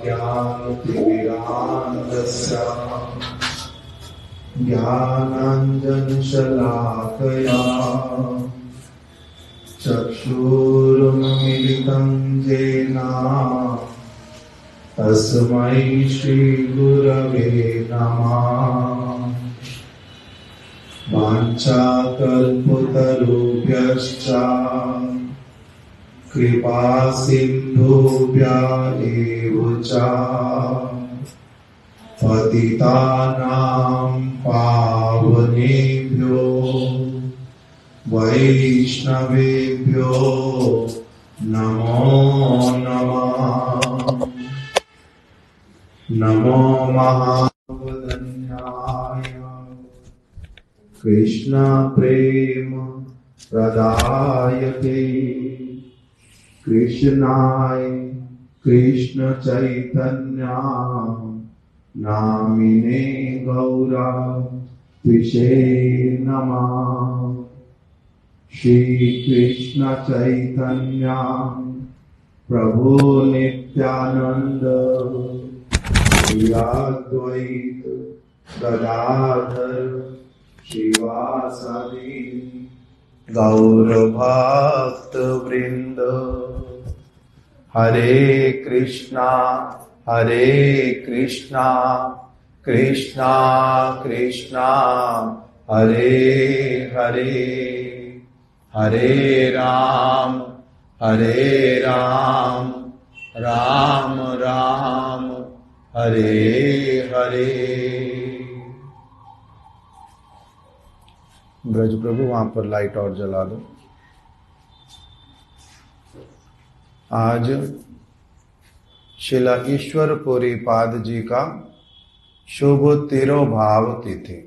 ज्ञानतिमिरान्धस्य ज्ञानाञ्जनशलाकया चक्षुरुन्मीलितं येन तस्मै श्रीगुरवे नमः। वाञ्छाकल्पतरुभ्यश्च कृपासिन्धुभ्य एव च पतितानां पावनेभ्यो वैष्णवेभ्यो नमो नमः। नमो महावदन्याय कृष्ण प्रेम प्रदायते कृष्णाय कृष्ण चैतन्य नामिने गौरा विषे नमः। श्री कृष्ण चैतन्य प्रभु नित्यानंद श्री अद्वैत गदाधर शिवासादि गौर भक्त वृंद। हरे कृष्णा कृष्णा कृष्णा हरे हरे, हरे राम राम राम हरे हरे। ब्रज प्रभु वहां पर लाइट और जला दो। आज श्रीला ईश्वरपुरी पाद जी का शुभ तिरोभाव तिथि।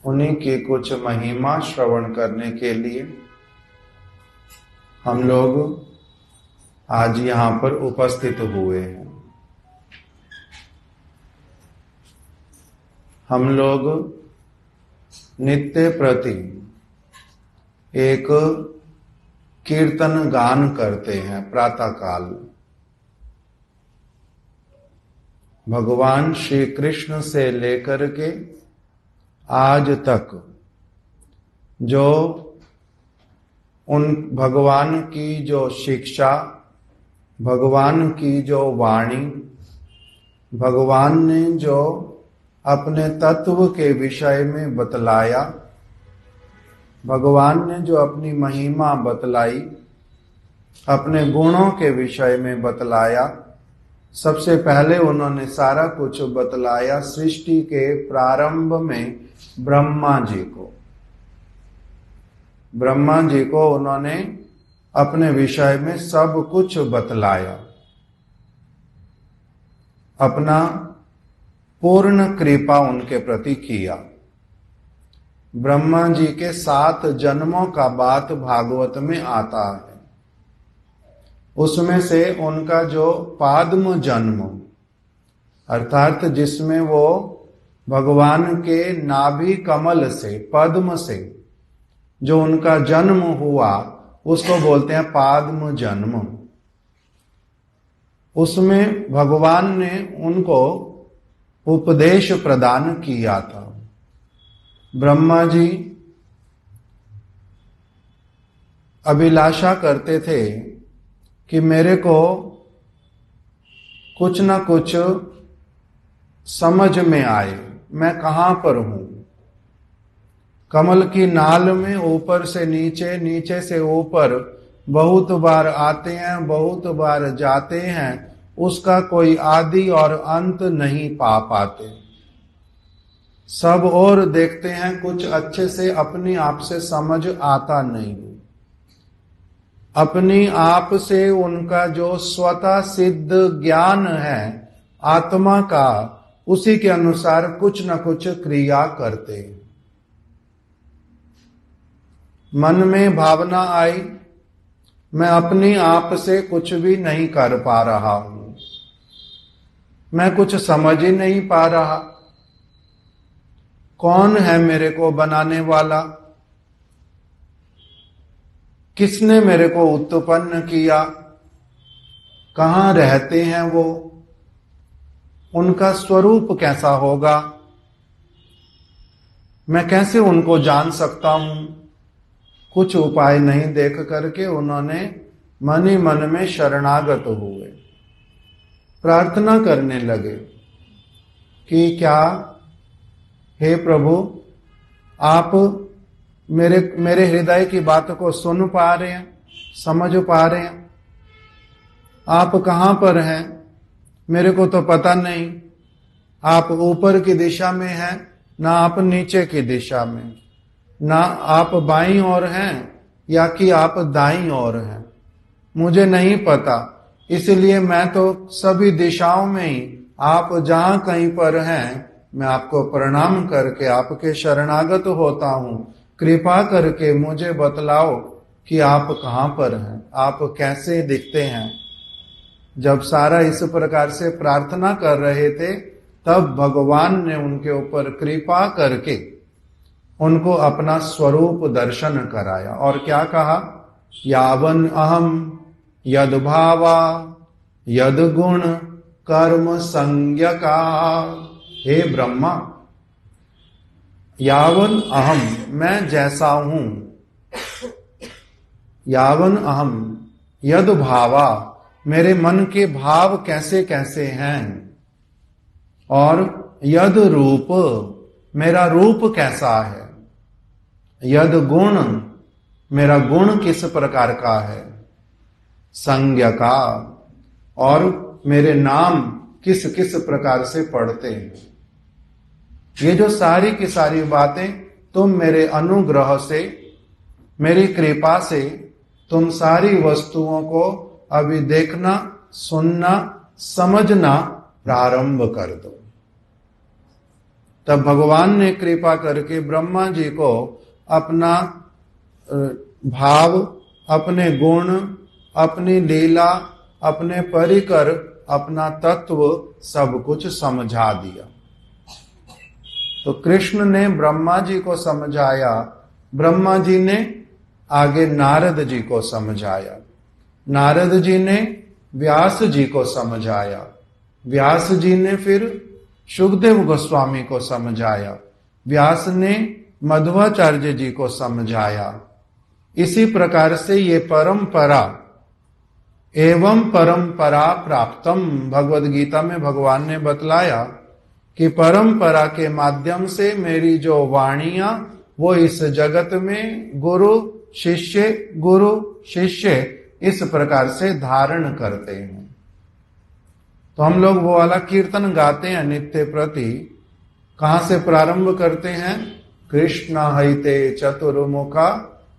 उन्हीं की कुछ महिमा श्रवण करने के लिए हम लोग आज यहाँ पर उपस्थित हुए हैं। हम लोग नित्य प्रति एक कीर्तन गान करते हैं प्रातः काल। भगवान श्री कृष्ण से लेकर के आज तक जो उन भगवान की जो शिक्षा, भगवान की जो वाणी, भगवान ने जो अपने तत्व के विषय में बतलाया, भगवान ने जो अपनी महिमा बतलाई, अपने गुणों के विषय में बतलाया, सबसे पहले उन्होंने सारा कुछ बतलाया सृष्टि के प्रारंभ में ब्रह्मा जी को उन्होंने अपने विषय में सब कुछ बतलाया। अपना पूर्ण कृपा उनके प्रति किया। ब्रह्मा जी के 7 जन्मों का बात भागवत में आता है। उसमें से उनका जो पाद्म जन्म अर्थात जिसमें वो भगवान के नाभि कमल से, पद्म से जो उनका जन्म हुआ उसको बोलते हैं पाद्म जन्म। उसमें भगवान ने उनको उपदेश प्रदान किया था। ब्रह्मा जी अभिलाषा करते थे कि मेरे को कुछ ना कुछ समझ में आए, मैं कहां पर हूं। कमल की नाल में ऊपर से नीचे, नीचे से ऊपर बहुत बार आते हैं, बहुत बार जाते हैं, उसका कोई आदि और अंत नहीं पा पाते। सब और देखते हैं, कुछ अच्छे से अपने आप से समझ आता नहीं। अपनी आप से उनका जो स्वतः सिद्ध ज्ञान है आत्मा का, उसी के अनुसार कुछ न कुछ क्रिया करते हैं। मन में भावना आई, मैं अपनी आप से कुछ भी नहीं कर पा रहा हूं, मैं कुछ समझ ही नहीं पा रहा। कौन है मेरे को बनाने वाला? किसने मेरे को उत्पन्न किया, कहाँ रहते हैं वो, उनका स्वरूप कैसा होगा, मैं कैसे उनको जान सकता हूं। कुछ उपाय नहीं देख करके उन्होंने मन ही मन में शरणागत हुए, प्रार्थना करने लगे कि क्या हे प्रभु, आप मेरे हृदय की बात को सुन पा रहे हैं, समझ पा रहे हैं, आप कहां पर हैं, मेरे को तो पता नहीं। आप ऊपर की दिशा में हैं, ना आप नीचे की दिशा में, ना आप बाईं ओर हैं या कि आप दाईं ओर हैं, मुझे नहीं पता। इसलिए मैं तो सभी दिशाओं में ही, आप जहां कहीं पर हैं, मैं आपको प्रणाम करके आपके शरणागत होता हूं। कृपा करके मुझे बतलाओ कि आप कहां पर हैं, आप कैसे दिखते हैं। जब सारा इस प्रकार से प्रार्थना कर रहे थे, तब भगवान ने उनके ऊपर कृपा करके उनको अपना स्वरूप दर्शन कराया और क्या कहा, यावन अहम यद भावा यद गुण कर्म संज्ञका। हे ब्रह्मा, यावन अहम, मैं जैसा हूं, यावन अहम यद भावा, मेरे मन के भाव कैसे कैसे हैं, और यद रूप, मेरा रूप कैसा है, यद गुण, मेरा गुण किस प्रकार का है, संज्ञा का, और मेरे नाम किस किस प्रकार से पढ़ते हैं। ये जो सारी की सारी बातें तुम मेरे अनुग्रह से, मेरी कृपा से तुम सारी वस्तुओं को अभी देखना, सुनना, समझना प्रारंभ कर दो। तब भगवान ने कृपा करके ब्रह्मा जी को अपना भाव, अपने गुण, अपनी लीला, अपने परिकर, अपना तत्व सब कुछ समझा दिया। तो कृष्ण ने ब्रह्मा जी को समझाया, ब्रह्मा जी ने आगे नारद जी को समझाया, नारद जी ने व्यास जी को समझाया, व्यास जी ने फिर शुकदेव गोस्वामी को समझाया, व्यास ने मध्वाचार्य जी को समझाया। इसी प्रकार से ये परंपरा एवं परंपरा प्राप्तम, भगवद गीता में भगवान ने बतलाया कि परंपरा के माध्यम से मेरी जो वाणियां, वो इस जगत में गुरु शिष्य इस प्रकार से धारण करते हैं। तो हम लोग वो वाला कीर्तन गाते हैं नित्य प्रति। कहां से प्रारंभ करते हैं, कृष्ण हईते चतुर्मुखा,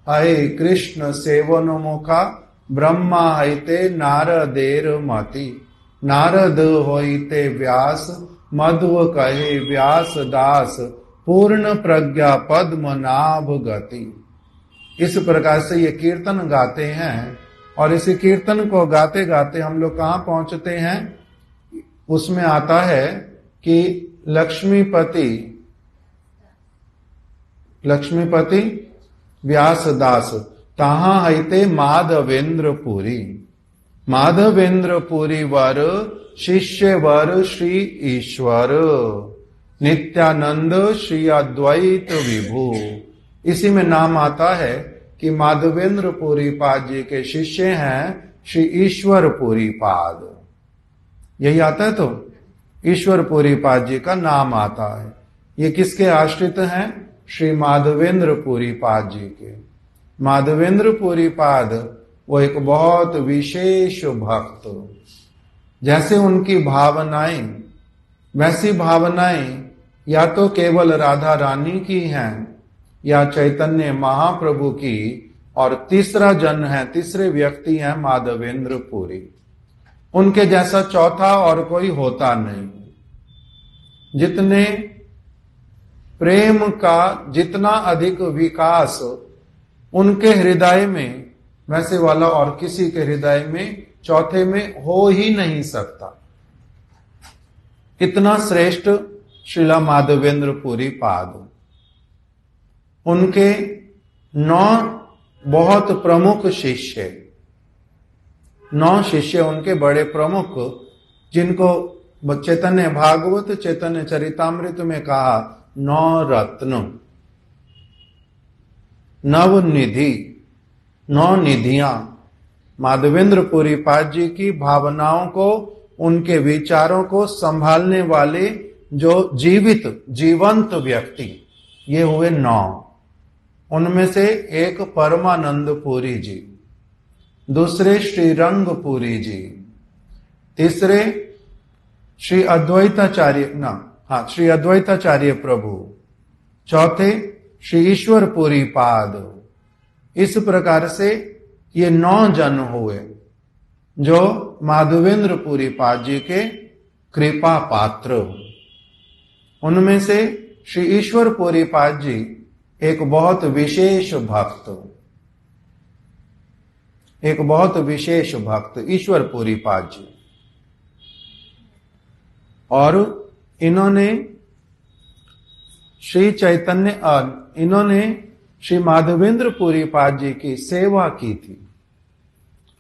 हये कृष्ण सेवनमुखा, ब्रह्मा हईते नारदेर मति, नारद होइते व्यास, मध्व कहे व्यास दास, पूर्ण प्रज्ञा पद्मनाभ गति। इस प्रकार से ये कीर्तन गाते हैं, और इसी कीर्तन को गाते गाते हम लोग कहाँ पहुंचते हैं, उसमें आता है कि लक्ष्मीपति व्यासदास, तहां हईते माधवेंद्रपुरी, माधवेंद्रपुरी वर शिष्य वर श्री ईश्वर, नित्यानंद श्री अद्वैत विभु। इसी में नाम आता है कि माधवेंद्रपुरी पाद जी के शिष्य हैं श्री ईश्वरपुरी पाद, यही आता है। तो ईश्वरपुरी पाद जी का नाम आता है। ये किसके आश्रित हैं, श्री माधवेंद्रपुरी पाद जी के। माधवेंद्रपुरी पाद वो एक बहुत विशेष भक्त, जैसे उनकी भावनाएं, वैसी भावनाएं या तो केवल राधा रानी की हैं या चैतन्य महाप्रभु की, और तीसरा जन है, तीसरे व्यक्ति हैं माधवेंद्रपुरी। उनके जैसा चौथा और कोई होता नहीं। जितने प्रेम का जितना अधिक विकास उनके हृदय में, वैसे वाला और किसी के हृदय में चौथे में हो ही नहीं सकता। इतना श्रेष्ठ श्रीला माधवेंद्रपुरी पाद। उनके 9 बहुत प्रमुख शिष्य, 9 शिष्य उनके बड़े प्रमुख, जिनको चैतन्य भागवत चैतन्य चरितामृत में कहा 9 रत्न, नव निधि, 9 निधियां। माधवेंद्र पुरी पाद जी की भावनाओं को, उनके विचारों को संभालने वाले जो जीवंत व्यक्ति, ये हुए 9। उनमें से एक परमानंद पुरी जी, दूसरे श्रीरंग पुरी जी, तीसरे श्री अद्वैताचार्य प्रभु, चौथे श्री ईश्वर पुरी पाद। इस प्रकार से ये 9 जन हुए जो माधवेंद्र पुरी पाद जी के कृपा पात्र। उनमें से श्री ईश्वर पुरी पाद जी एक बहुत विशेष भक्त, ईश्वर पुरी पाद जी। और इन्होंने श्री माधवेंद्र पुरी पाद जी की सेवा की थी,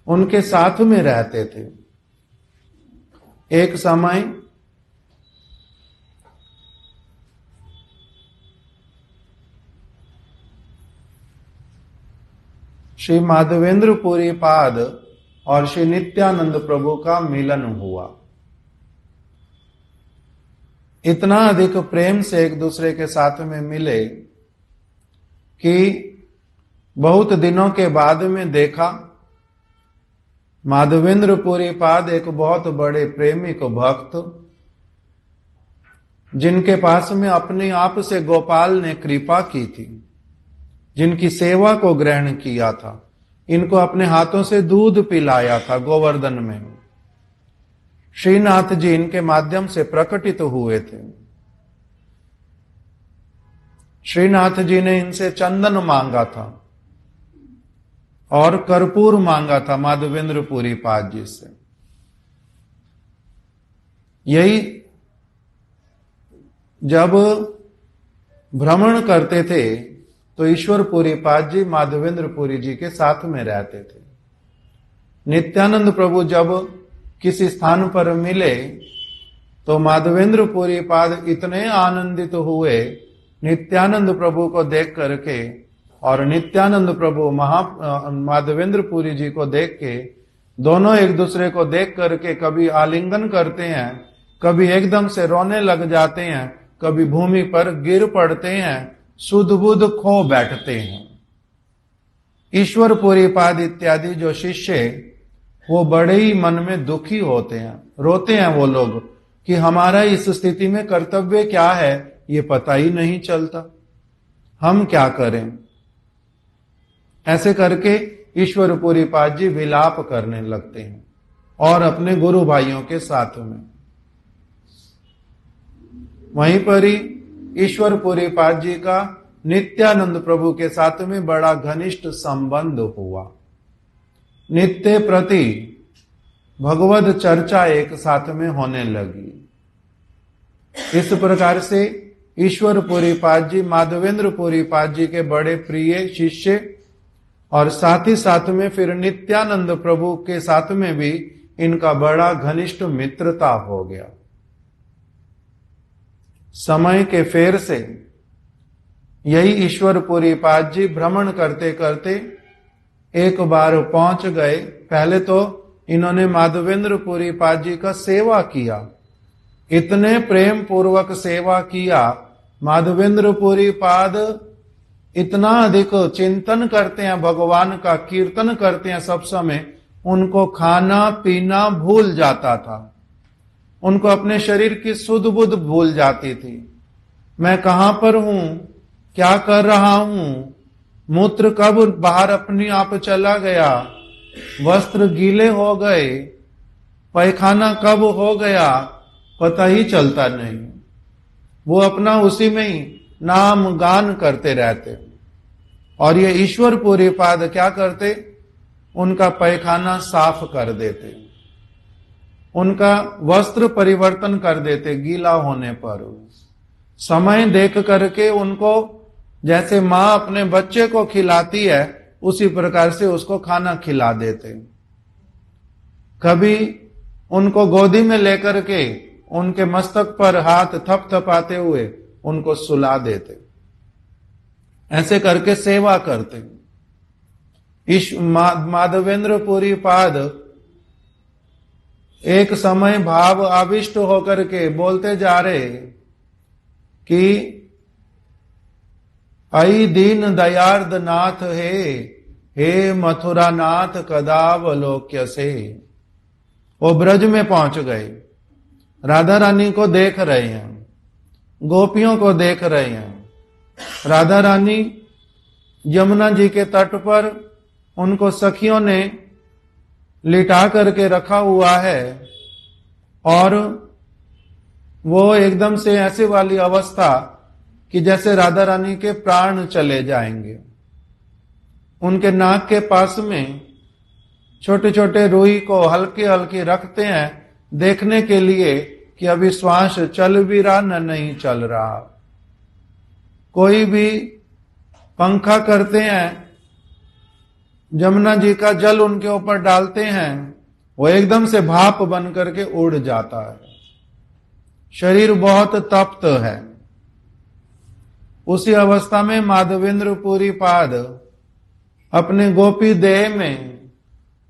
उनके साथ में रहते थे। एक समय श्री माधवेंद्र पुरी पाद और श्री नित्यानंद प्रभु का मिलन हुआ। इतना अधिक प्रेम से एक दूसरे के साथ में मिले कि बहुत दिनों के बाद में देखा माधवेंद्र पुरी पाद एक बहुत बड़े प्रेमिक भक्त, जिनके पास में अपने आप से गोपाल ने कृपा की थी, जिनकी सेवा को ग्रहण किया था, इनको अपने हाथों से दूध पिलाया था गोवर्धन में। श्रीनाथ जी इनके माध्यम से प्रकटित हुए थे। श्रीनाथ जी ने इनसे चंदन मांगा था और कर्पूर मांगा था माधवेंद्र पुरी पाद जी से। यही जब भ्रमण करते थे तो ईश्वर पुरी पाद जी माधवेंद्र पुरी जी के साथ में रहते थे। नित्यानंद प्रभु जब किसी स्थान पर मिले तो माधवेंद्र पुरी पाद इतने आनंदित हुए नित्यानंद प्रभु को देख करके, और नित्यानंद प्रभु माधवेंद्र पुरी जी को देख के, दोनों एक दूसरे को देख करके कभी आलिंगन करते हैं, कभी एकदम से रोने लग जाते हैं, कभी भूमि पर गिर पड़ते हैं, सुध बुध खो बैठते हैं। ईश्वर पुरी पाद इत्यादि जो शिष्य, वो बड़े ही मन में दुखी होते हैं, रोते हैं वो लोग कि हमारा इस स्थिति में कर्तव्य क्या है ये पता ही नहीं चलता, हम क्या करें। ऐसे करके ईश्वर पुरी पाद जी विलाप करने लगते हैं और अपने गुरु भाइयों के साथ में। वहीं पर ही ईश्वर पुरी पाद जी का नित्यानंद प्रभु के साथ में बड़ा घनिष्ठ संबंध हुआ। नित्य प्रति भगवद चर्चा एक साथ में होने लगी। इस प्रकार से ईश्वर पुरी पाद जी माधवेंद्र पुरी पाद जी के बड़े प्रिय शिष्य, और साथ ही साथ में फिर नित्यानंद प्रभु के साथ में भी इनका बड़ा घनिष्ठ मित्रता हो गया। समय के फेर से यही ईश्वर पुरी पाद जी भ्रमण करते करते एक बार पहुंच गए। पहले तो इन्होंने माधवेंद्र पुरी पाद जी का सेवा किया, इतने प्रेम पूर्वक सेवा किया। माधवेंद्र पुरी पाद इतना अधिक चिंतन करते हैं भगवान का, कीर्तन करते हैं सब समय, उनको खाना पीना भूल जाता था, उनको अपने शरीर की सुध बुध भूल जाती थी। मैं कहां पर हूं, क्या कर रहा हूं, मूत्र कब बाहर अपने आप चला गया, वस्त्र गीले हो गए, पैखाना कब हो गया, पता ही चलता नहीं। वो अपना उसी में ही नाम गान करते रहते। और ये ईश्वर पुरी पाद क्या करते, उनका पैखाना साफ कर देते, उनका वस्त्र परिवर्तन कर देते गीला होने पर। समय देख करके उनको, जैसे माँ अपने बच्चे को खिलाती है उसी प्रकार से उसको खाना खिला देते। कभी उनको गोदी में लेकर के उनके मस्तक पर हाथ थपथपाते हुए उनको सुला देते। ऐसे करके सेवा करते। माधवेंद्र पुरी पाद एक समय भाव आविष्ट होकर के बोलते जा रहे कि आई दीन दयार्द नाथ हे मथुरा नाथ कदावलोक्य से। वो ब्रज में पहुंच गए, राधा रानी को देख रहे हैं, गोपियों को देख रहे हैं। राधा रानी यमुना जी के तट पर उनको सखियों ने लिटा करके रखा हुआ है और वो एकदम से ऐसी वाली अवस्था कि जैसे राधा रानी के प्राण चले जाएंगे। उनके नाक के पास में छोटे छोटे रुई को हल्के हल्के रखते हैं देखने के लिए कि अभी श्वास चल भी रहा न नहीं चल रहा। कोई भी पंखा करते हैं, जमुना जी का जल उनके ऊपर डालते हैं, वो एकदम से भाप बन करके उड़ जाता है। शरीर बहुत तप्त है। उसी अवस्था में माधवेंद्र पुरी पाद अपने गोपी देह में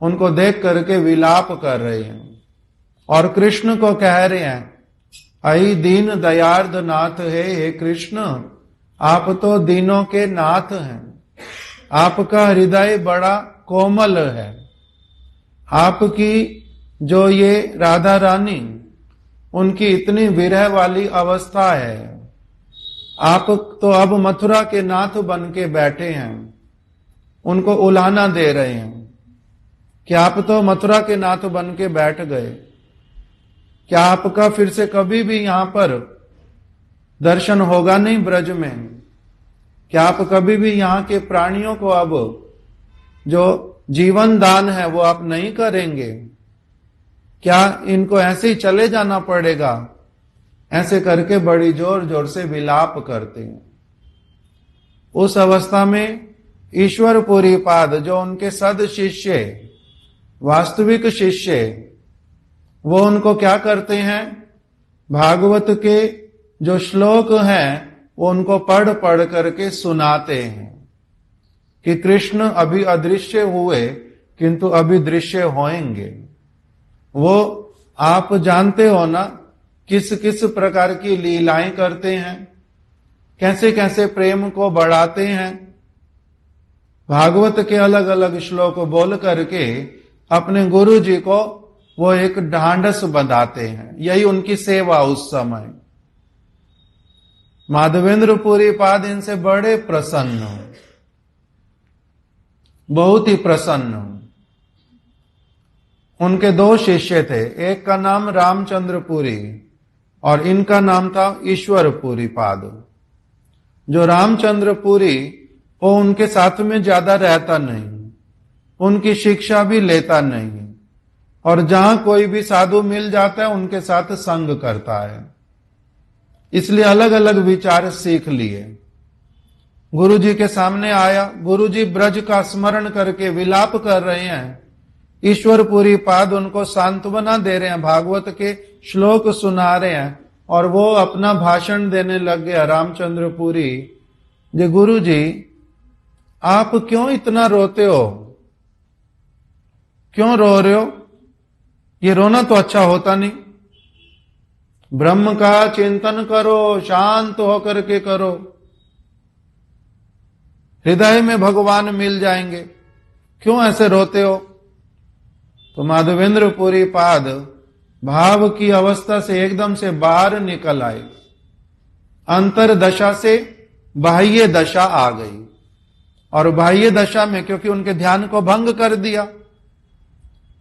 उनको देख करके विलाप कर रहे हैं और कृष्ण को कह रहे हैं, आई दीन दयार्द नाथ हे कृष्ण, आप तो दीनों के नाथ हैं। आपका हृदय बड़ा कोमल है। आपकी जो ये राधा रानी, उनकी इतनी विरह वाली अवस्था है। आप तो अब मथुरा के नाथ बन के बैठे हैं, उनको उलाहना दे रहे हैं कि आप तो मथुरा के नाथ बन के बैठ गए। क्या आपका फिर से कभी भी यहां पर दर्शन होगा नहीं ब्रज में? क्या आप कभी भी यहाँ के प्राणियों को अब जो जीवन दान है वो आप नहीं करेंगे? क्या इनको ऐसे ही चले जाना पड़ेगा? ऐसे करके बड़ी जोर जोर से विलाप करते हैं। उस अवस्था में ईश्वरपुरी पाद जो उनके सद शिष्य, वास्तविक शिष्य, वो उनको क्या करते हैं, भागवत के जो श्लोक हैं वो उनको पढ़ पढ़ करके सुनाते हैं कि कृष्ण अभी अदृश्य हुए किंतु अभी दृश्य होंगे। वो आप जानते हो ना किस किस प्रकार की लीलाएं करते हैं, कैसे कैसे प्रेम को बढ़ाते हैं। भागवत के अलग अलग श्लोक बोल करके अपने गुरु जी को वो एक ढांढस बंधाते हैं। यही उनकी सेवा उस समय। माधवेंद्र पुरी पाद इनसे बड़े प्रसन्न, बहुत ही प्रसन्न। उनके दो शिष्य थे, एक का नाम रामचंद्र पुरी और इनका नाम था ईश्वरपुरी पाद। जो रामचंद्र पुरी वो उनके साथ में ज्यादा रहता नहीं, उनकी शिक्षा भी लेता नहीं, और जहां कोई भी साधु मिल जाता है उनके साथ संग करता है। इसलिए अलग अलग विचार सीख लिए। गुरु जी के सामने आया, गुरु जी ब्रज का स्मरण करके विलाप कर रहे हैं। ईश्वरपुरी पाद उनको सांत्वना दे रहे हैं, भागवत के श्लोक सुना रहे हैं और वो अपना भाषण देने लग गया। रामचंद्र पुरी जी, गुरु जी आप क्यों इतना रोते हो? क्यों रो रहे हो? ये रोना तो अच्छा होता नहीं। ब्रह्म का चिंतन करो, शांत होकर के करो, हृदय में भगवान मिल जाएंगे, क्यों ऐसे रोते हो? तो माधवेंद्र पुरी पाद भाव की अवस्था से एकदम से बाहर निकल आए। अंतर दशा से बाह्य दशा आ गई और बाह्य दशा में क्योंकि उनके ध्यान को भंग कर दिया।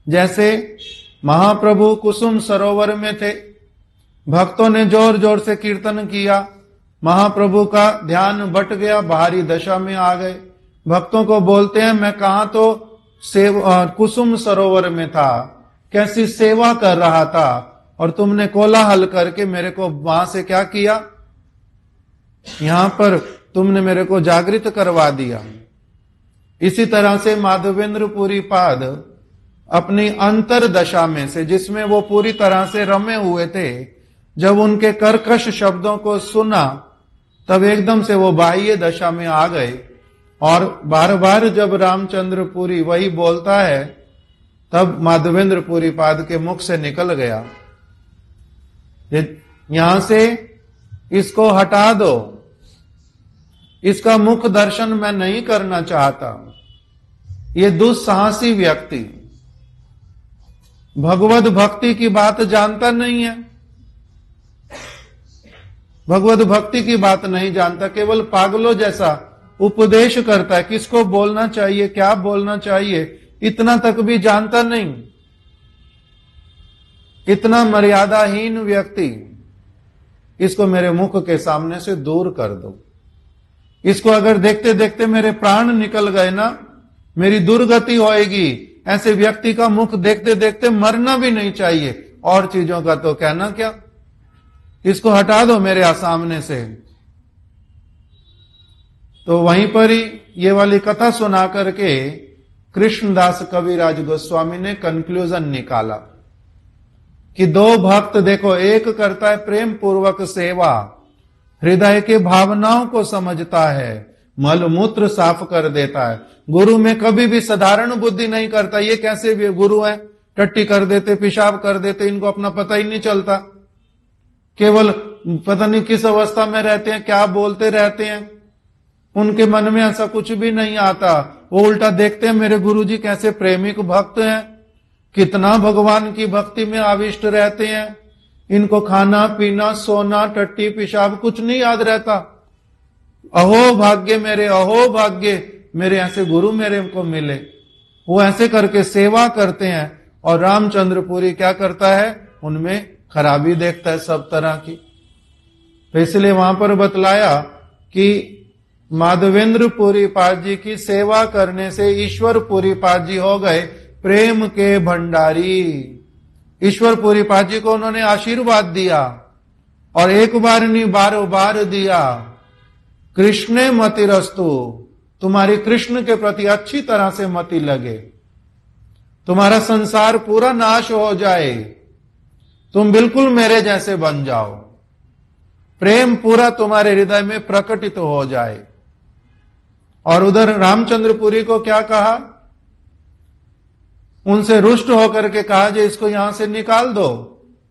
जैसे महाप्रभु कुसुम सरोवर में थे, भक्तों ने जोर जोर से कीर्तन किया, महाप्रभु का ध्यान बट गया, बाहरी दशा में आ गए। भक्तों को बोलते हैं मैं कहा तो कुसुम सरोवर में था, कैसी सेवा कर रहा था और तुमने कोलाहल करके मेरे को वहां से क्या किया, यहां पर तुमने मेरे को जागृत करवा दिया। इसी तरह से माधवेंद्र पुरी पाद अपनी अंतर दशा में से, जिसमें वो पूरी तरह से रमे हुए थे, जब उनके कर्कश शब्दों को सुना तब एकदम से वो बाह्य दशा में आ गए। और बार बार जब रामचंद्र पुरी वही बोलता है तब माधवेंद्र पुरी पाद के मुख से निकल गया, यहां से इसको हटा दो, इसका मुख दर्शन मैं नहीं करना चाहता। ये दुस्साहसी व्यक्ति भगवत भक्ति की बात जानता नहीं है, भगवत भक्ति की बात नहीं जानता, केवल पागलों जैसा उपदेश करता है, किसको बोलना चाहिए, क्या बोलना चाहिए, इतना तक भी जानता नहीं। इतना मर्यादाहीन व्यक्ति, इसको मेरे मुख के सामने से दूर कर दो। इसको अगर देखते देखते मेरे प्राण निकल गए ना, मेरी दुर्गति होएगी। ऐसे व्यक्ति का मुख देखते देखते मरना भी नहीं चाहिए, और चीजों का तो कहना क्या। इसको हटा दो मेरे सामने से। तो वहीं पर ही ये वाली कथा सुना करके कृष्णदास कविराज गोस्वामी ने कंक्लूजन निकाला कि दो भक्त देखो, एक करता है प्रेम पूर्वक सेवा, हृदय के भावनाओं को समझता है, मल मूत्र साफ कर देता है। गुरु में कभी भी साधारण बुद्धि नहीं करता। ये कैसे भी गुरु है, टट्टी कर देते, पेशाब कर देते, इनको अपना पता ही नहीं चलता, केवल पता नहीं किस अवस्था में रहते हैं, क्या बोलते रहते हैं, उनके मन में ऐसा कुछ भी नहीं आता। वो उल्टा देखते हैं मेरे गुरुजी कैसे प्रेमिक भक्त हैं, कितना भगवान की भक्ति में आविष्ट रहते हैं, इनको खाना पीना सोना टट्टी पेशाब कुछ नहीं याद रहता। अहो भाग्य मेरे, अहो भाग्य मेरे, ऐसे गुरु मेरे को मिले। वो ऐसे करके सेवा करते हैं। और रामचंद्र पुरी क्या करता है, उनमें खराबी देखता है सब तरह की। तो इसलिए वहां पर बतलाया कि माधवेंद्र पुरी पाद जी की सेवा करने से ईश्वर पुरी पाद जी हो गए प्रेम के भंडारी। ईश्वर पुरी पाद जी को उन्होंने आशीर्वाद दिया, और एक बार नहीं बार बार दिया। कृष्णे मतिरस्तु, तुम्हारी कृष्ण के प्रति अच्छी तरह से मति लगे, तुम्हारा संसार पूरा नाश हो जाए, तुम बिल्कुल मेरे जैसे बन जाओ, प्रेम पूरा तुम्हारे हृदय में प्रकटित हो जाए। और उधर रामचंद्रपुरी को क्या कहा, उनसे रुष्ट होकर के कहा जे इसको यहां से निकाल दो,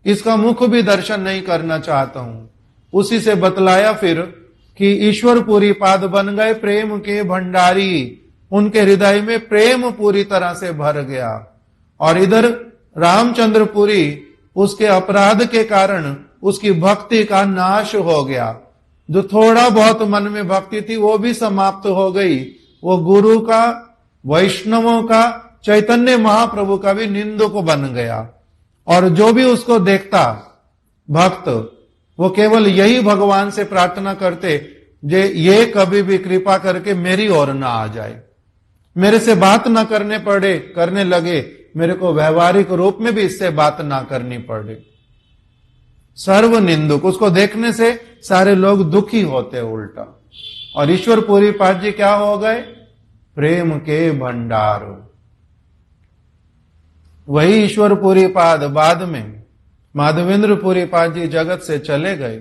इसका मुख भी दर्शन नहीं करना चाहता हूं। उसी से बतलाया फिर कि ईश्वर पुरी पाद बन गए प्रेम के भंडारी, उनके हृदय में प्रेम पूरी तरह से भर गया। और इधर रामचंद्रपुरी, उसके अपराध के कारण उसकी भक्ति का नाश हो गया। जो थोड़ा बहुत मन में भक्ति थी वो भी समाप्त हो गई। वो गुरु का, वैष्णवों का, चैतन्य महाप्रभु का भी निंदक बन गया। और जो भी उसको देखता भक्त, वो केवल यही भगवान से प्रार्थना करते जे ये कभी भी कृपा करके मेरी ओर ना आ जाए, मेरे से बात ना करने लगे, मेरे को व्यवहारिक रूप में भी इससे बात ना करनी पड़े। सर्व निंदुक, उसको देखने से सारे लोग दुखी होते उल्टा। और ईश्वर पुरी पाद जी क्या हो गए, प्रेम के भंडार। वही ईश्वर पुरी पाद बाद में माधवेंद्र पुरी पाद जी जगत से चले गए।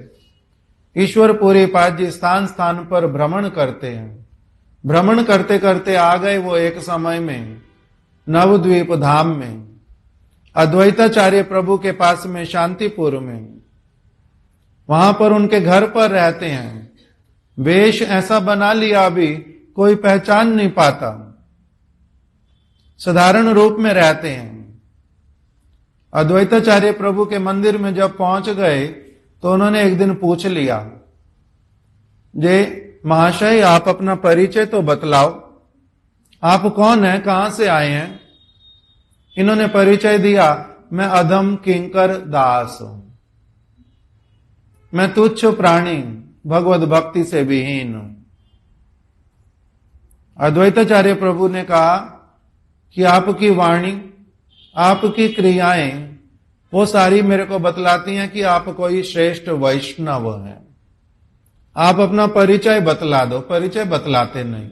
ईश्वर पुरी पाद जी स्थान स्थान पर भ्रमण करते हैं। भ्रमण करते करते आ गए वो एक समय में नवद्वीप धाम में, अद्वैताचार्य प्रभु के पास में शांतिपुर में। वहां पर उनके घर पर रहते हैं। वेश ऐसा बना लिया अभी कोई पहचान नहीं पाता, साधारण रूप में रहते हैं। अद्वैताचार्य प्रभु के मंदिर में जब पहुंच गए तो उन्होंने एक दिन पूछ लिया, जे महाशय आप अपना परिचय तो बतलाओ, आप कौन है, कहां से आए हैं। इन्होंने परिचय दिया, मैं अधम किंकर दास हूं, मैं तुच्छ प्राणी, भगवत भक्ति से विहीन हूं। अद्वैताचार्य प्रभु ने कहा कि आपकी वाणी, आपकी क्रियाएं वो सारी मेरे को बतलाती हैं कि आप कोई श्रेष्ठ वैष्णव हैं। आप अपना परिचय बतला दो। परिचय बतलाते नहीं।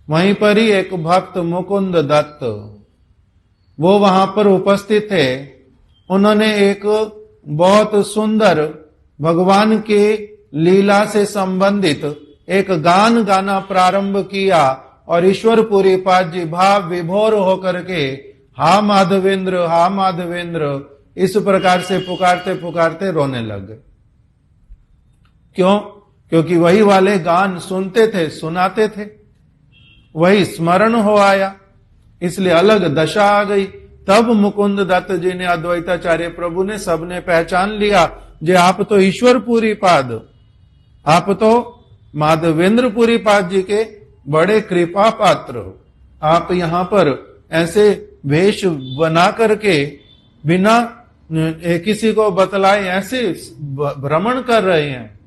वहीं पर ही एक भक्त मुकुंद दत्त वो वहां पर उपस्थित थे। उन्होंने एक बहुत सुंदर भगवान के लीला से संबंधित एक गान गाना प्रारंभ किया और ईश्वरपुरी पाद जी भाव विभोर होकर के हा माधवेंद्र इस प्रकार से पुकारते पुकारते रोने लग गए। क्यों? क्योंकि वही वाले गान सुनते थे, सुनाते थे, वही स्मरण हो आया, इसलिए अलग दशा आ गई। तब मुकुंद दत्त जी ने, अद्वैताचार्य प्रभु ने, सबने पहचान लिया जे आप तो ईश्वरपुरी पाद, आप तो माधवेंद्रपुरी पाद जी के बड़े कृपा पात्र हो। आप यहां पर ऐसे वेश बना करके बिना किसी को बतलाए ऐसे भ्रमण कर रहे हैं।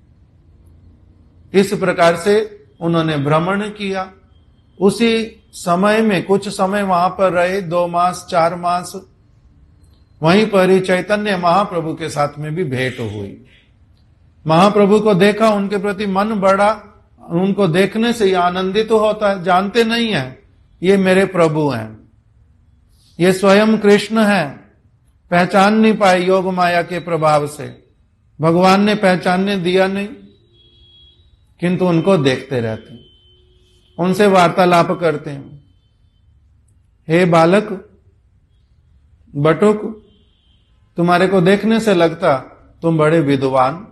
इस प्रकार से उन्होंने भ्रमण किया। उसी समय में कुछ समय वहां पर रहे, 2 मास 4 मास। वहीं पर ही चैतन्य महाप्रभु के साथ में भी भेंट हुई। महाप्रभु को देखा, उनके प्रति मन बढ़ा, उनको देखने से ही आनंदित तो होता है। जानते नहीं है ये मेरे प्रभु हैं, ये स्वयं कृष्ण हैं। पहचान नहीं पाए योग माया के प्रभाव से, भगवान ने पहचानने दिया नहीं, किंतु उनको देखते रहते हैं, उनसे वार्तालाप करते हैं। हे बालक, बटुक, तुम्हारे को देखने से लगता तुम बड़े विद्वान,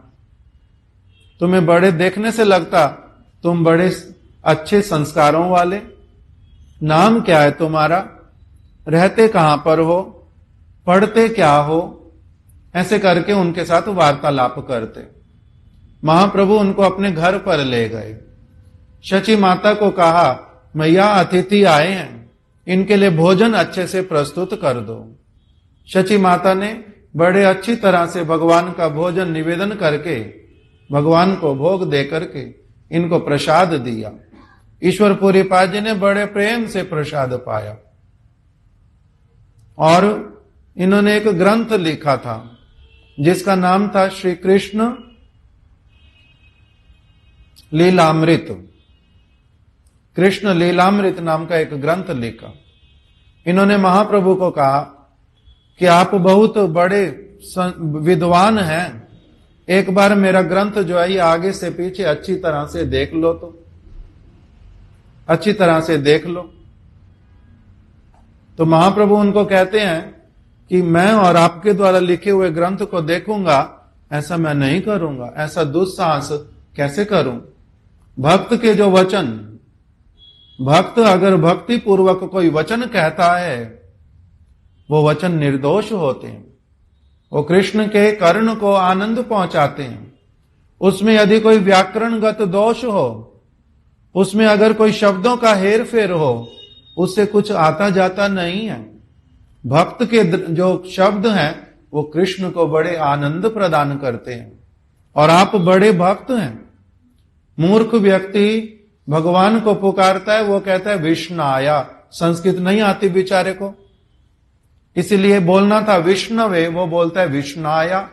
तुम्हें बड़े देखने से लगता तुम बड़े अच्छे संस्कारों वाले। नाम क्या है तुम्हारा? रहते कहां पर हो? पढ़ते क्या हो? ऐसे करके उनके साथ वार्तालाप करते। महाप्रभु उनको अपने घर पर ले गए। शची माता को कहा, मैया अतिथि आए हैं, इनके लिए भोजन अच्छे से प्रस्तुत कर दो। शची माता ने बड़े अच्छी तरह से भगवान का भोजन निवेदन करके, भगवान को भोग दे करके इनको प्रसाद दिया। ईश्वरपुरी पाद जी ने बड़े प्रेम से प्रसाद पाया और इन्होंने एक ग्रंथ लिखा था जिसका नाम था श्री कृष्ण लीलामृत। कृष्ण लीलामृत नाम का एक ग्रंथ लिखा। इन्होंने महाप्रभु को कहा कि आप बहुत बड़े विद्वान हैं, एक बार मेरा ग्रंथ जो है ये आगे से पीछे अच्छी तरह से देख लो, तो अच्छी तरह से देख लो। तो महाप्रभु उनको कहते हैं कि मैं और आपके द्वारा लिखे हुए ग्रंथ को देखूंगा, ऐसा मैं नहीं करूंगा, ऐसा दुस्साहस कैसे करूं। भक्त के जो वचन, भक्त अगर भक्ति पूर्वक कोई वचन कहता है, वो वचन निर्दोष होते हैं, वो कृष्ण के कर्ण को आनंद पहुंचाते हैं। उसमें यदि कोई व्याकरणगत दोष हो, उसमें अगर कोई शब्दों का हेर फेर हो, उससे कुछ आता जाता नहीं है। भक्त के जो शब्द हैं वो कृष्ण को बड़े आनंद प्रदान करते हैं और आप बड़े भक्त हैं। मूर्ख व्यक्ति भगवान को पुकारता है, वो कहता है विष्णाया, संस्कृत नहीं आती बेचारे को, इसलिए बोलना था विष्णवे, वो बोलता है विष्णाया,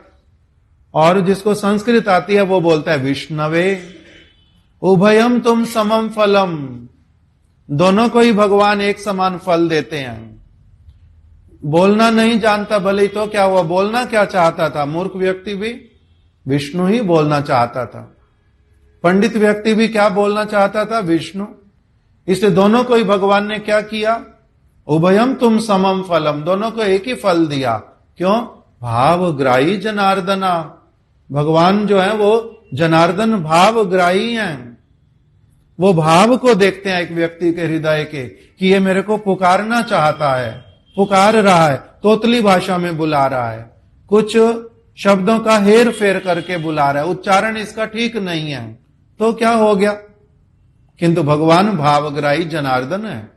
और जिसको संस्कृत आती है वो बोलता है विष्णवे। उभयम तुम समम फलम, दोनों को ही भगवान एक समान फल देते हैं। बोलना नहीं जानता भले तो क्या हुआ, बोलना क्या चाहता था? मूर्ख व्यक्ति भी विष्णु ही बोलना चाहता था, पंडित व्यक्ति भी क्या बोलना चाहता था? विष्णु। इसलिए दोनों को ही भगवान ने क्या किया? उभयम तुम समम फलम, दोनों को एक ही फल दिया। क्यों? भावग्राही जनार्दना, भगवान जो है वो जनार्दन भावग्राही हैं। वो भाव को देखते हैं एक व्यक्ति के हृदय के कि ये मेरे को पुकारना चाहता है, पुकार रहा है, तोतली भाषा में बुला रहा है, कुछ शब्दों का हेर फेर करके बुला रहा है, उच्चारण इसका ठीक नहीं है, तो क्या हो गया? किंतु भगवान भावग्राही जनार्दन है।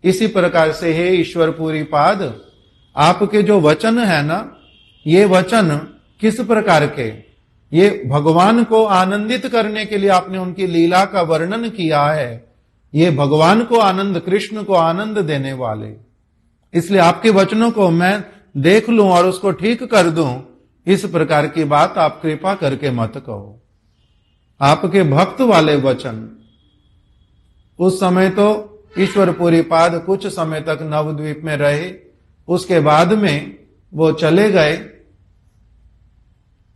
इसी प्रकार से हे ईश्वरपुरी पाद, आपके जो वचन है ना, ये वचन किस प्रकार के? ये भगवान को आनंदित करने के लिए आपने उनकी लीला का वर्णन किया है। ये भगवान को आनंद, कृष्ण को आनंद देने वाले, इसलिए आपके वचनों को मैं देख लूं और उसको ठीक कर दूं, इस प्रकार की बात आप कृपा करके मत कहो। आपके भक्त वाले वचन, उस समय तो ईश्वरपुरी पाद कुछ समय तक नवद्वीप में रहे। उसके बाद में वो चले गए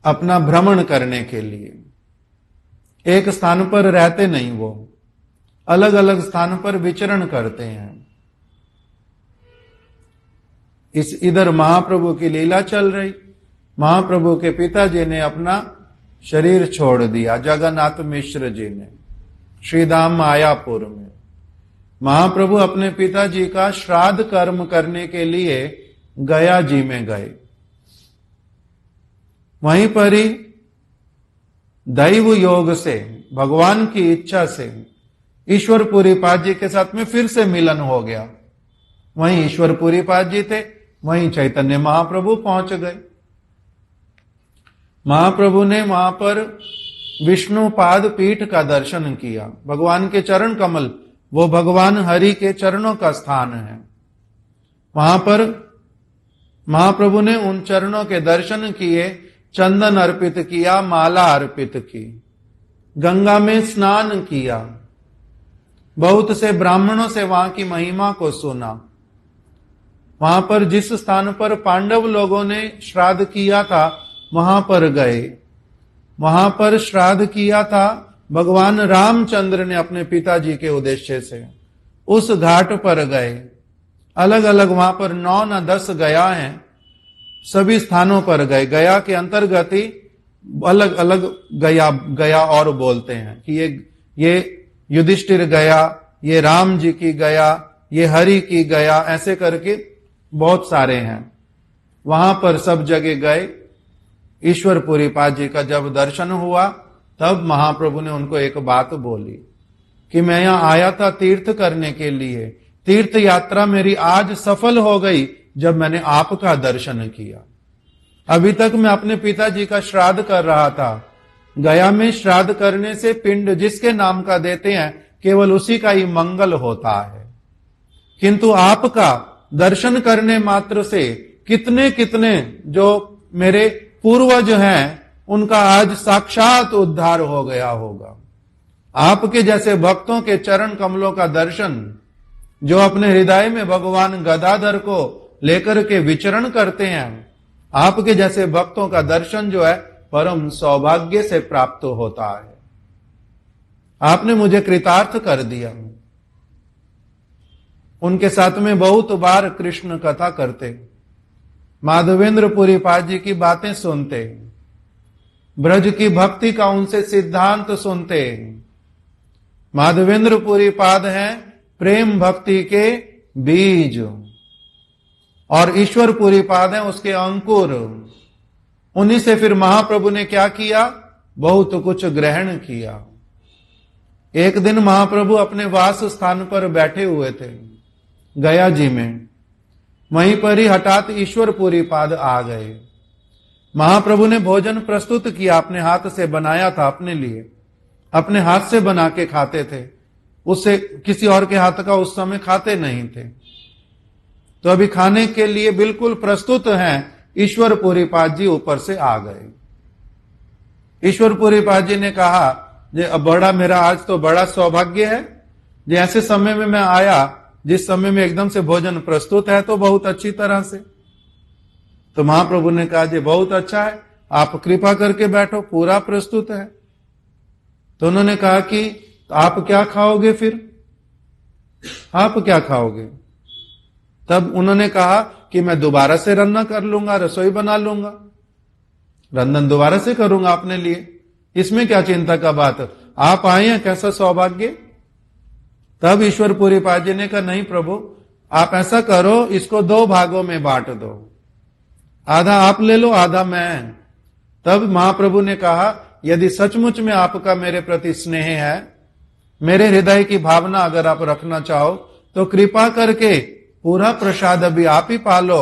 अपना भ्रमण करने के लिए। एक स्थान पर रहते नहीं, वो अलग अलग स्थान पर विचरण करते हैं। इधर महाप्रभु की लीला चल रही। महाप्रभु के पिताजी ने अपना शरीर छोड़ दिया, जगन्नाथ मिश्र जी ने, श्रीधाम मायापुर में। महाप्रभु अपने पिताजी का श्राद्ध कर्म करने के लिए गया जी में गए। वहीं पर ही दैव योग से, भगवान की इच्छा से ईश्वरपुरी पाद जी के साथ में फिर से मिलन हो गया। वहीं ईश्वरपुरी पाद जी थे, वहीं चैतन्य महाप्रभु पहुंच गए। महाप्रभु ने वहां पर विष्णुपाद पीठ का दर्शन किया। भगवान के चरण कमल, वो भगवान हरि के चरणों का स्थान है। वहां पर महाप्रभु ने उन चरणों के दर्शन किए, चंदन अर्पित किया, माला अर्पित की, गंगा में स्नान किया, बहुत से ब्राह्मणों से वहां की महिमा को सुना। वहां पर जिस स्थान पर पांडव लोगों ने श्राद्ध किया था वहां पर गए। वहां पर श्राद्ध किया था भगवान रामचंद्र ने अपने पिताजी के उद्देश्य से। उस घाट पर गए, अलग अलग वहां पर 9 न 10 गया हैं, सभी स्थानों पर गए। गया के अंतर्गत ही अलग अलग गया और बोलते हैं कि ये युधिष्ठिर गया, ये राम जी की गया, ये हरि की गया, ऐसे करके बहुत सारे हैं। वहां पर सब जगह गए। ईश्वरपुरी पाद जी का जब दर्शन हुआ तब महाप्रभु ने उनको एक बात बोली कि मैं यहां आया था तीर्थ करने के लिए। तीर्थ यात्रा मेरी आज सफल हो गई जब मैंने आपका दर्शन किया। अभी तक मैं अपने पिताजी का श्राद्ध कर रहा था। गया में श्राद्ध करने से पिंड जिसके नाम का देते हैं केवल उसी का ही मंगल होता है, किंतु आपका दर्शन करने मात्र से कितने कितने जो मेरे पूर्वज हैं उनका आज साक्षात उद्धार हो गया होगा। आपके जैसे भक्तों के चरण कमलों का दर्शन, जो अपने हृदय में भगवान गदाधर को लेकर के विचरण करते हैं, आपके जैसे भक्तों का दर्शन जो है परम सौभाग्य से प्राप्त होता है। आपने मुझे कृतार्थ कर दिया। उनके साथ में बहुत बार कृष्ण कथा करते, माधवेंद्रपुरी पाद जी की बातें सुनते, ब्रज की भक्ति का उनसे सिद्धांत सुनते। माधवेंद्रपुरी पाद हैं प्रेम भक्ति के बीज और ईश्वरपुरी पाद हैं उसके अंकुर। उन्हीं से फिर महाप्रभु ने क्या किया, बहुत कुछ ग्रहण किया। एक दिन महाप्रभु अपने वास स्थान पर बैठे हुए थे गया जी में। वहीं पर ही हठात ईश्वरपुरी पाद आ गए। महाप्रभु ने भोजन प्रस्तुत किया, अपने हाथ से बनाया था, अपने लिए अपने हाथ से बना के खाते थे। उससे किसी और के हाथ का उस समय खाते नहीं थे। तो अभी खाने के लिए बिल्कुल प्रस्तुत हैं। ईश्वरपुरी पाद जी ऊपर से आ गए। ईश्वरपुरी पाद जी ने कहा, जे बड़ा मेरा आज तो बड़ा सौभाग्य है, जे ऐसे समय में मैं आया जिस समय में एकदम से भोजन प्रस्तुत है तो बहुत अच्छी तरह से। तो महाप्रभु ने कहा, जी बहुत अच्छा है, आप कृपा करके बैठो, पूरा प्रस्तुत है। तो उन्होंने कहा कि आप क्या खाओगे फिर, आप क्या खाओगे? तब उन्होंने कहा कि मैं दोबारा से रंधन कर लूंगा, रसोई बना लूंगा, रंधन दोबारा से करूंगा अपने लिए, इसमें क्या चिंता का बात, आप आए हैं, कैसा सौभाग्य। तब ईश्वरपुरी पाद जी ने कहा, नहीं प्रभु, आप ऐसा करो, इसको 2 भागों में बांट दो, आधा आप ले लो, आधा मैं। तब महाप्रभु ने कहा, यदि सचमुच में आपका मेरे प्रति स्नेह है, मेरे हृदय की भावना अगर आप रखना चाहो तो कृपा करके पूरा प्रसाद अभी आप ही पालो।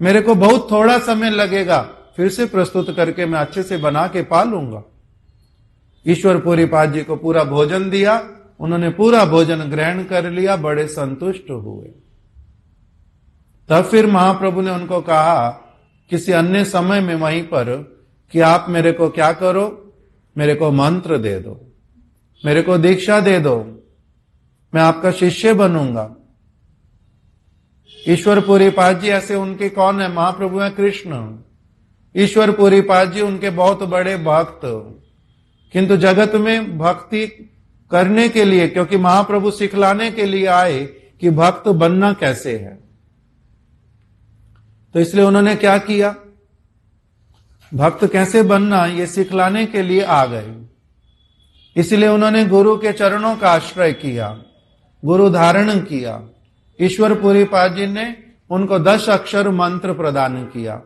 मेरे को बहुत थोड़ा समय लगेगा, फिर से प्रस्तुत करके मैं अच्छे से बना के पालूंगा। ईश्वरपुरी पाद जी को पूरा भोजन दिया, उन्होंने पूरा भोजन ग्रहण कर लिया, बड़े संतुष्ट हुए। तब फिर महाप्रभु ने उनको कहा किसी अन्य समय में वहीं पर कि आप मेरे को क्या करो, मेरे को मंत्र दे दो, मेरे को दीक्षा दे दो। मैं आपका शिष्य बनूंगा। ईश्वर पुरीपाद जी ऐसे उनके कौन है? महाप्रभु है कृष्ण। ईश्वर पुरीपाद जी उनके बहुत बड़े भक्त, किंतु जगत में भक्ति करने के लिए, क्योंकि महाप्रभु सिखलाने के लिए आए कि भक्त बनना कैसे है, तो इसलिए उन्होंने क्या किया, भक्त कैसे बनना ये सिखलाने के लिए आ गए। इसलिए उन्होंने गुरु के चरणों का आश्रय किया, गुरु धारण किया। ईश्वर पुरीपाद जी ने उनको 10 अक्षर मंत्र प्रदान किया,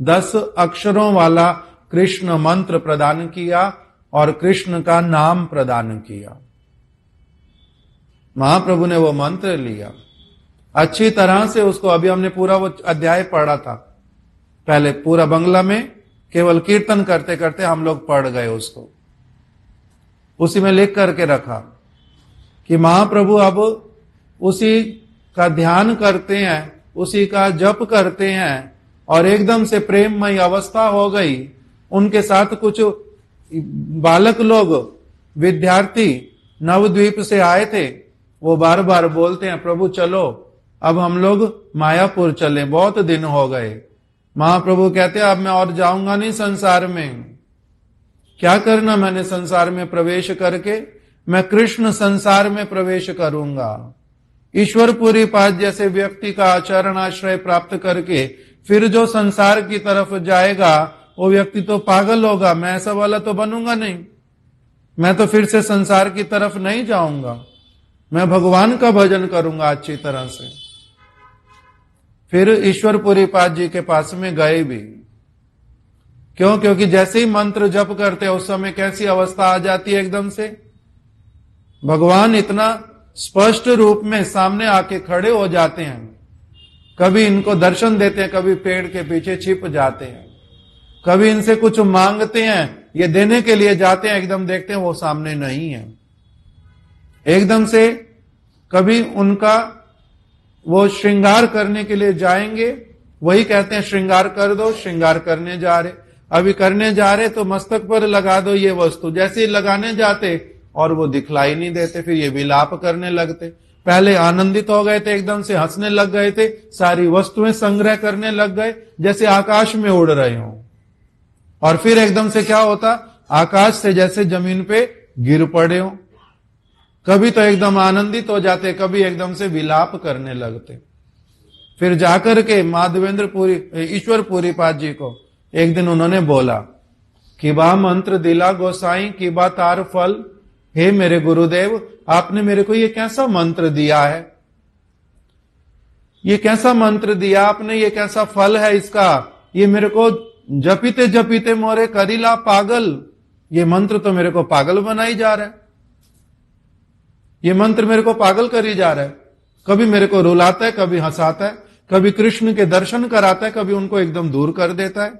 10 अक्षरों वाला कृष्ण मंत्र प्रदान किया और कृष्ण का नाम प्रदान किया। महाप्रभु ने वो मंत्र लिया अच्छी तरह से, उसको अभी हमने पूरा वो अध्याय पढ़ा था, पहले पूरा बंगला में केवल कीर्तन करते करते हम लोग पढ़ गए उसको। उसी में लिख करके रखा कि महाप्रभु अब उसी का ध्यान करते हैं, उसी का जप करते हैं, और एकदम से प्रेममयी अवस्था हो गई। उनके साथ कुछ बालक लोग, विद्यार्थी नवद्वीप से आए थे, वो बार बार बोलते हैं प्रभु चलो अब हम लोग मायापुर चले, बहुत दिन हो गए। महाप्रभु कहते हैं अब मैं और जाऊंगा नहीं संसार में, क्या करना मैंने संसार में प्रवेश करके, मैं कृष्ण संसार में प्रवेश करूंगा। ईश्वर पुरीपाद जैसे व्यक्ति का आचरण आश्रय प्राप्त करके फिर जो संसार की तरफ जाएगा वो व्यक्ति तो पागल होगा, मैं ऐसा वाला तो बनूंगा नहीं, मैं तो फिर से संसार की तरफ नहीं जाऊंगा, मैं भगवान का भजन करूंगा अच्छी तरह से। फिर ईश्वर पुरीपाद जी के पास में गए भी, क्यों? क्योंकि जैसे ही मंत्र जप करते उस समय कैसी अवस्था आ जाती है, एकदम से भगवान इतना स्पष्ट रूप में सामने आके खड़े हो जाते हैं, कभी इनको दर्शन देते हैं, कभी पेड़ के पीछे छिप जाते हैं, कभी इनसे कुछ मांगते हैं, ये देने के लिए जाते हैं, एकदम देखते हैं वो सामने नहीं है, एकदम से कभी उनका वो श्रृंगार करने के लिए जाएंगे, वही कहते हैं श्रृंगार कर दो, श्रृंगार करने जा रहे, अभी करने जा रहे तो मस्तक पर लगा दो ये वस्तु, जैसे ही लगाने जाते और वो दिखलाई नहीं देते, फिर ये विलाप करने लगते। पहले आनंदित हो गए थे, एकदम से हंसने लग गए थे, सारी वस्तुएं संग्रह करने लग गए जैसे आकाश में उड़ रहे हो, और फिर एकदम से क्या होता, आकाश से जैसे जमीन पे गिर पड़े हो। कभी तो एकदम आनंदित हो जाते, कभी एकदम से विलाप करने लगते। फिर जाकर के माधवेंद्र पुरी, ईश्वर पुरीपाद जी को एक दिन उन्होंने बोला कि बा मंत्र दिला गोसाई कि बा तार फल, हे मेरे गुरुदेव आपने मेरे को ये कैसा मंत्र दिया है, ये कैसा मंत्र दिया आपने, ये कैसा फल है इसका, ये मेरे को जपीते जपीते मोरे करीला पागल, ये मंत्र तो मेरे को पागल बनाई जा रहा है, ये मंत्र मेरे को पागल करी जा रहा है, कभी मेरे को रुलाता है, कभी हंसाता है, कभी कृष्ण के दर्शन कराता है, कभी उनको एकदम दूर कर देता है,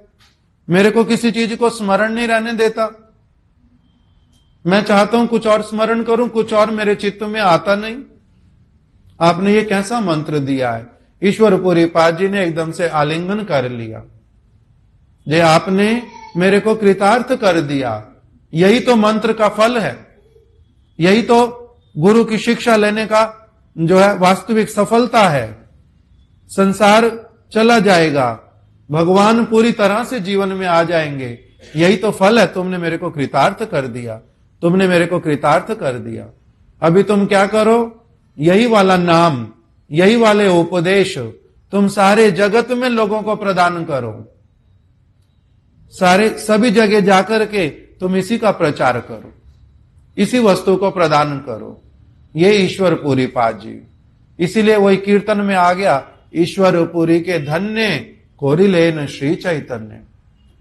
मेरे को किसी चीज को स्मरण नहीं रहने देता, मैं चाहता हूं कुछ और स्मरण करूं, कुछ और मेरे चित्त में आता नहीं, आपने ये कैसा मंत्र दिया है। ईश्वर पुरीपाद जी ने एकदम से आलिंगन कर लिया, जे आपने मेरे को कृतार्थ कर दिया, यही तो मंत्र का फल है, यही तो गुरु की शिक्षा लेने का जो है वास्तविक सफलता है। संसार चला जाएगा, भगवान पूरी तरह से जीवन में आ जाएंगे, यही तो फल है, तुमने मेरे को कृतार्थ कर दिया, तुमने मेरे को कृतार्थ कर दिया। अभी तुम क्या करो, यही वाला नाम, यही वाले उपदेश तुम सारे जगत में लोगों को प्रदान करो, सारे सभी जगह जाकर के तुम इसी का प्रचार करो, इसी वस्तु को प्रदान करो। ये ईश्वर पुरीपाद जी, इसीलिए वही कीर्तन में आ गया, ईश्वर पुरी के धन्य कोरिलेन श्री चैतन्य,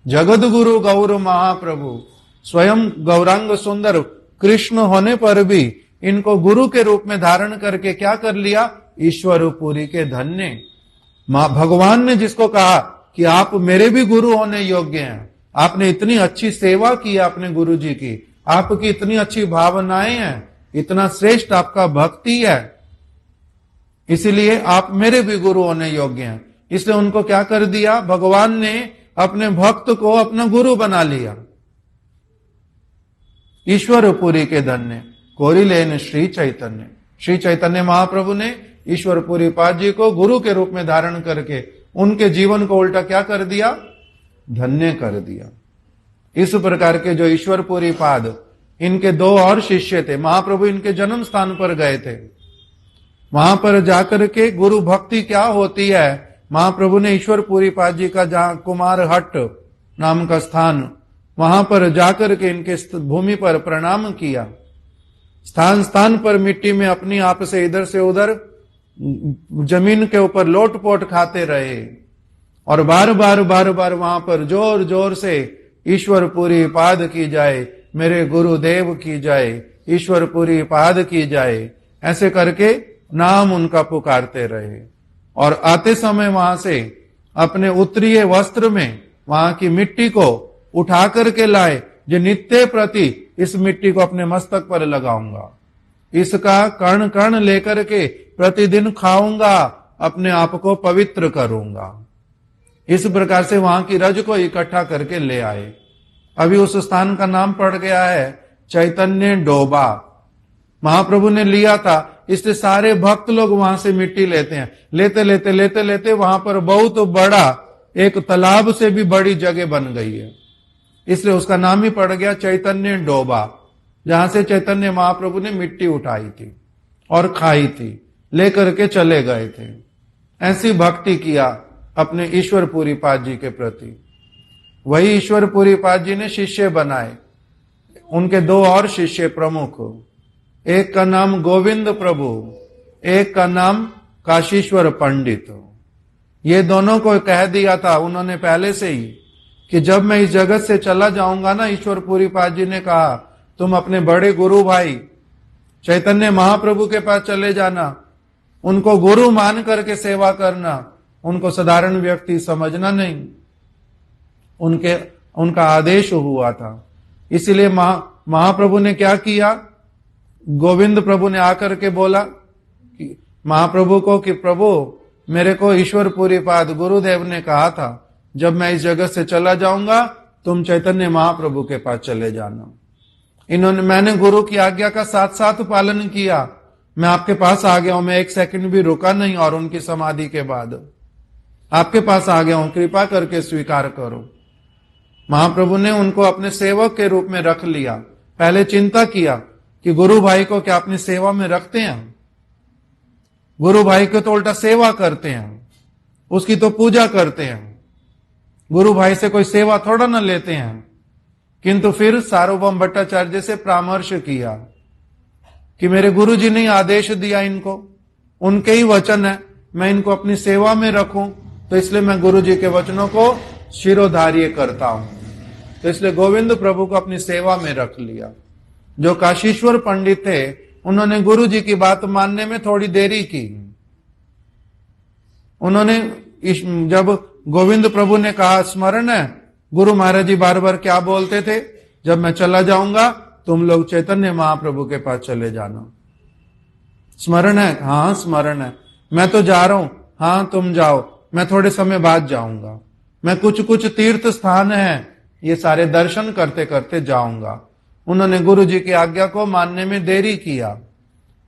जगत गुरु गौर महाप्रभु, स्वयं गौरांग सुंदर कृष्ण होने पर भी इनको गुरु के रूप में धारण करके क्या कर लिया, ईश्वर पुरी के धन्य। मां भगवान ने जिसको कहा कि आप मेरे भी गुरु होने योग्य हैं, आपने इतनी अच्छी सेवा की अपने गुरु जी की, आपकी इतनी अच्छी भावनाएं हैं, इतना श्रेष्ठ आपका भक्ति है, इसलिए आप मेरे भी गुरु होने योग्य हैं। इसलिए उनको क्या कर दिया, भगवान ने अपने भक्त को अपना गुरु बना लिया। ईश्वर पुरी के धन्य कोरिलेन श्री चैतन्य, श्री चैतन्य महाप्रभु ने ईश्वरपुरी पाद जी को गुरु के रूप में धारण करके उनके जीवन को उल्टा क्या कर दिया? धन्य कर दिया। इस प्रकार के जो ईश्वरपुरी पाद, इनके दो और शिष्य थे। महाप्रभु इनके जन्म स्थान पर गए थे। वहां पर जाकर के गुरु भक्ति क्या होती है, महाप्रभु ने ईश्वरपुरी पाद जी का जहां कुमार हट्ट नाम का स्थान, वहां पर जाकर के इनके भूमि पर प्रणाम किया। स्थान स्थान पर मिट्टी में अपनी आप से इधर से उधर जमीन के ऊपर लोटपोट खाते रहे और बार बार वहां पर जोर जोर से ईश्वरपुरी पाद की जाए, मेरे गुरुदेव की जाए, ईश्वरपुरी पाद की जाए, ऐसे करके नाम उनका पुकारते रहे। और आते समय वहां से अपने उत्तरीय वस्त्र में वहां की मिट्टी को उठा करके लाए, जो नित्य प्रति इस मिट्टी को अपने मस्तक पर लगाऊंगा, इसका कण कण लेकर के प्रतिदिन खाऊंगा, अपने आप को पवित्र करूंगा। इस प्रकार से वहां की रज को इकट्ठा करके ले आए। अभी उस स्थान का नाम पड़ गया है चैतन्य डोबा। महाप्रभु ने लिया था, इसलिए सारे भक्त लोग वहां से मिट्टी लेते हैं। लेते लेते वहां पर बहुत बड़ा एक तालाब से भी बड़ी जगह बन गई है, इसलिए उसका नाम ही पड़ गया चैतन्य डोबा, जहां से चैतन्य महाप्रभु ने मिट्टी उठाई थी और खाई थी, लेकर के चले गए थे। ऐसी भक्ति किया अपने ईश्वरपुरी पाद जी के प्रति। वही ईश्वरपुरी पाद जी ने शिष्य बनाए। उनके दो और शिष्य प्रमुख, एक का नाम गोविंद प्रभु, एक का नाम काशीश्वर पंडित। ये दोनों को कह दिया था उन्होंने पहले से ही कि जब मैं इस जगत से चला जाऊंगा ना, ईश्वरपुरी पाद जी ने कहा, तुम अपने बड़े गुरु भाई चैतन्य महाप्रभु के पास चले जाना, उनको गुरु मान करके सेवा करना, उनको साधारण व्यक्ति समझना नहीं। उनका आदेश हुआ था। इसीलिए महाप्रभु ने क्या किया, गोविंद प्रभु ने आकर के बोला कि महाप्रभु को कि प्रभु, मेरे को ईश्वरपुरी पाद गुरुदेव ने कहा था जब मैं इस जगत से चला जाऊंगा तुम चैतन्य महाप्रभु के पास चले जाना। मैंने गुरु की आज्ञा का साथ साथ पालन किया। मैं आपके पास आ गया हूं, मैं एक सेकंड भी रुका नहीं, और उनकी समाधि के बाद आपके पास आ गया हूं, कृपा करके स्वीकार करो। महाप्रभु ने उनको अपने सेवक के रूप में रख लिया। पहले चिंता किया कि गुरु भाई को क्या अपनी सेवा में रखते हैं? गुरु भाई को तो उल्टा सेवा करते हैं, उसकी तो पूजा करते हैं, गुरु भाई से कोई सेवा थोड़ा ना लेते हैं। किंतु फिर सार्वभौम भट्टाचार्य से परामर्श किया कि मेरे गुरु जी ने आदेश दिया, इनको उनके ही वचन है, मैं इनको अपनी सेवा में रखूं, तो इसलिए मैं गुरु जी के वचनों को शिरोधार्य करता हूं। तो इसलिए गोविंद प्रभु को अपनी सेवा में रख लिया। जो काशीश्वर पंडित थे, उन्होंने गुरु जी की बात मानने में थोड़ी देरी की। उन्होंने जब गोविंद प्रभु ने कहा, स्मरण है गुरु महाराज जी बार बार क्या बोलते थे, जब मैं चला जाऊंगा तुम लोग चैतन्य महाप्रभु के पास चले जाना। स्मरण है? हाँ स्मरण है। मैं तो जा रहा हूं। हाँ तुम जाओ, मैं थोड़े समय बाद जाऊंगा। मैं कुछ तीर्थ स्थान है, ये सारे दर्शन करते करते जाऊंगा। उन्होंने गुरु जी की आज्ञा को मानने में देरी किया,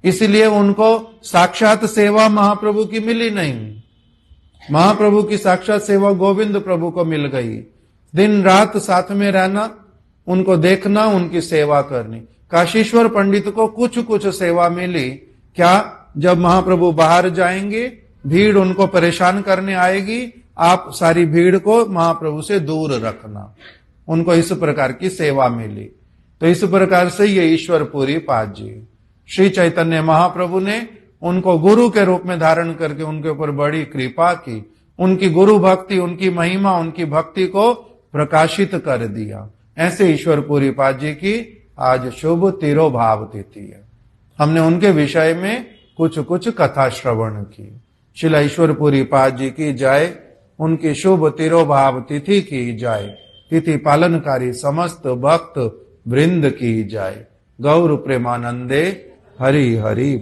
इसीलिए उनको साक्षात सेवा महाप्रभु की मिली नहीं। महाप्रभु की साक्षात सेवा गोविंद प्रभु को मिल गई। दिन रात साथ में रहना, उनको देखना, उनकी सेवा करनी। काशीश्वर पंडित को कुछ सेवा मिली। क्या? जब महाप्रभु बाहर जाएंगे, भीड़ उनको परेशान करने आएगी, आप सारी भीड़ को महाप्रभु से दूर रखना। उनको इस प्रकार की सेवा मिली। तो इस प्रकार से ये ईश्वरपुरी पाद जी, श्री चैतन्य महाप्रभु ने उनको गुरु के रूप में धारण करके उनके ऊपर बड़ी कृपा की। उनकी गुरु भक्ति, उनकी महिमा, उनकी भक्ति को प्रकाशित कर दिया। ऐसे ईश्वरपुरी पाद जी की आज शुभ तिरोभाव तिथि है। हमने उनके विषय में कुछ कथा श्रवण की। श्रील ईश्वरपुरी पाद जी की जय। उनकी शुभ तिरोभाव तिथि की जय। तिथि पालनकारी समस्त भक्त वृंद की जय। गौर प्रेमानंदे हरि हरि।